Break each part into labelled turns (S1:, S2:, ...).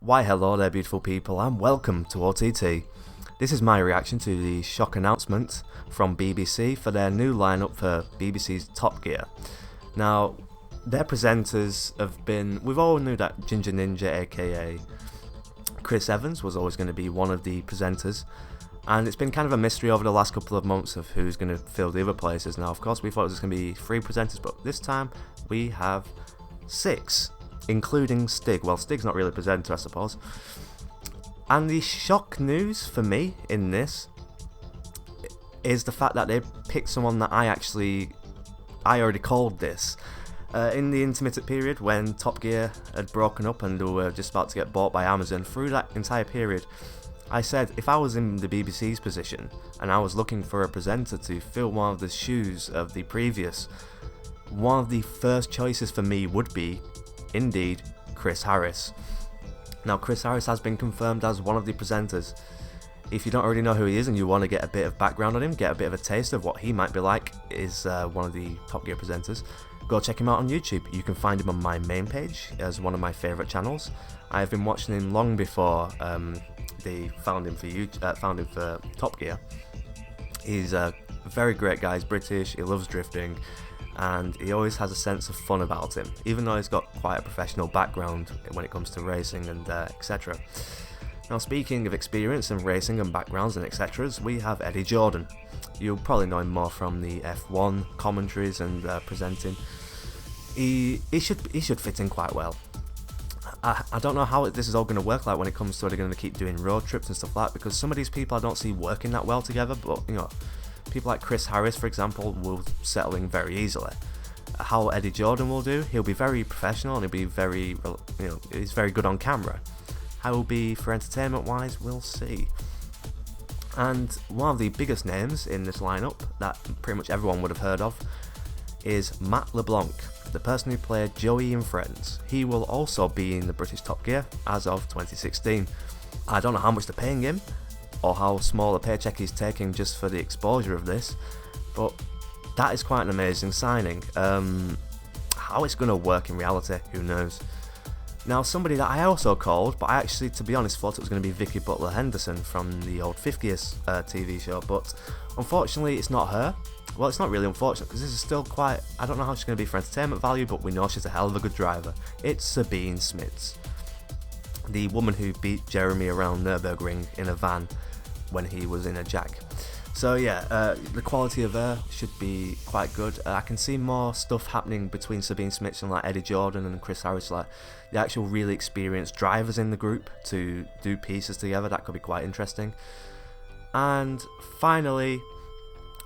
S1: Why hello there beautiful people and welcome to OTT. This is my reaction to the shock announcement from BBC for their new lineup for BBC's Top Gear. Now, their presenters have been, we've all knew that Ginger Ninja aka Chris Evans was always going to be one of the presenters, and it's been kind of a mystery over the last couple of months of who's going to fill the other places. Now of course we thought it was going to be 3 presenters, but this time we have 6, including Stig. Well, Stig's not really a presenter, I suppose. And the shock news for me in this is the fact that they picked someone that I already called this. In the intermittent period when Top Gear had broken up and they were just about to get bought by Amazon, through that entire period, I said if I was in the BBC's position and I was looking for a presenter to fill one of the shoes of the previous, one of the first choices for me would be, indeed, Chris Harris. Now, Chris Harris has been confirmed as one of the presenters. If you don't already know who he is and you want to get a bit of background on him, get a bit of a taste of what he might be like, is one of the Top Gear presenters, go check him out on YouTube. You can find him on my main page as one of my favourite channels. I have been watching him long before they found him for Top Gear. He's a very great guy, he's British, he loves drifting, and he always has a sense of fun about him, even though he's got quite a professional background when it comes to racing and etc. Now, speaking of experience and racing and backgrounds and etc., we have Eddie Jordan. You'll probably know him more from the F1 commentaries and presenting. He should fit in quite well. I don't know how this is all going to work like when it comes to, are they going to keep doing road trips and stuff like that, because some of these people I don't see working that well together, but you know, people like Chris Harris, for example, will settle in very easily. How Eddie Jordan will do, he'll be very professional and he'll be very, he's very good on camera. How he'll be for entertainment wise, we'll see. And one of the biggest names in this lineup that pretty much everyone would have heard of is Matt LeBlanc, the person who played Joey in Friends. He will also be in the British Top Gear as of 2016. I don't know how much they're paying him or how small a paycheck he's taking just for the exposure of this, but that is quite an amazing signing. How it's going to work in reality, who knows. Now, somebody that I also called, but I actually, to be honest, thought it was going to be Vicky Butler Henderson from the old 50s TV show, but unfortunately it's not her. Well, it's not really unfortunate, because this is still quite, I don't know how she's going to be for entertainment value, but we know she's a hell of a good driver. It's Sabine Smits, the woman who beat Jeremy around Nürburgring in a van when he was in a Jag. So yeah, the quality of her should be quite good. I can see more stuff happening between Sabine Smits and like Eddie Jordan and Chris Harris, like the actual really experienced drivers in the group to do pieces together. That could be quite interesting. And finally,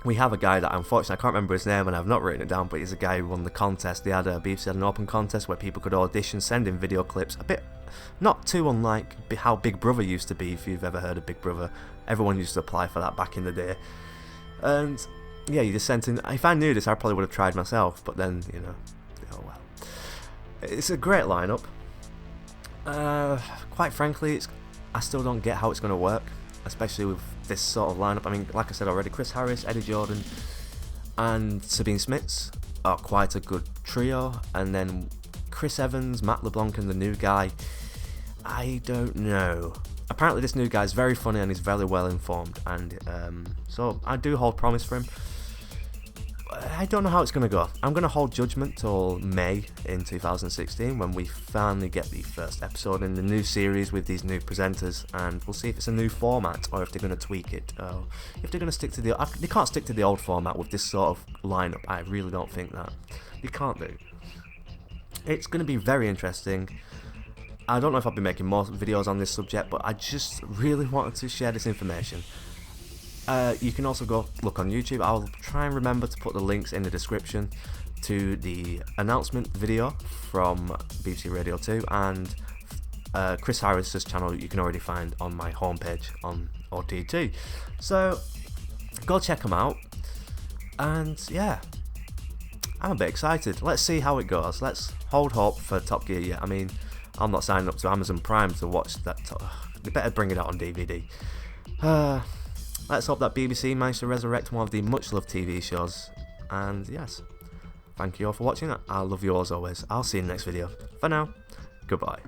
S1: we have a guy that unfortunately I can't remember his name and I've not written it down, but he's a guy who won the contest. They had BBC had an open contest where people could audition, send in video clips, a bit not too unlike how Big Brother used to be, if you've ever heard of Big Brother. Everyone used to apply for that back in the day. And yeah, you just sent in, if I knew this I probably would have tried myself, but then, oh well. It's a great lineup. Quite frankly, I still don't get how it's going to work, especially with this sort of lineup. I mean, like I said already, Chris Harris, Eddie Jordan and Sabine Smits are quite a good trio, and then Chris Evans, Matt LeBlanc and the new guy, I don't know. Apparently this new guy is very funny and he's very well informed, and so I do hold promise for him. I don't know how it's going to go. I'm going to hold judgment till May in 2016 when we finally get the first episode in the new series with these new presenters, and we'll see if it's a new format or if they're going to tweak it. If they're going to stick to they can't stick to the old format with this sort of lineup. I really don't think that. You can't do. It's going to be very interesting. I don't know if I'll be making more videos on this subject, but I just really wanted to share this information. You can also go look on YouTube. I'll try and remember to put the links in the description to the announcement video from BBC Radio 2 and Chris Harris's channel you can already find on my homepage on OTT. So go check them out, and yeah, I'm a bit excited. Let's see how it goes. Let's hold hope for Top Gear yet. I mean, I'm not signing up to Amazon Prime to watch that. They better bring it out on DVD. Let's hope that BBC managed to resurrect one of the much-loved TV shows. And yes, thank you all for watching. I love you all as always. I'll see you in the next video. For now, goodbye.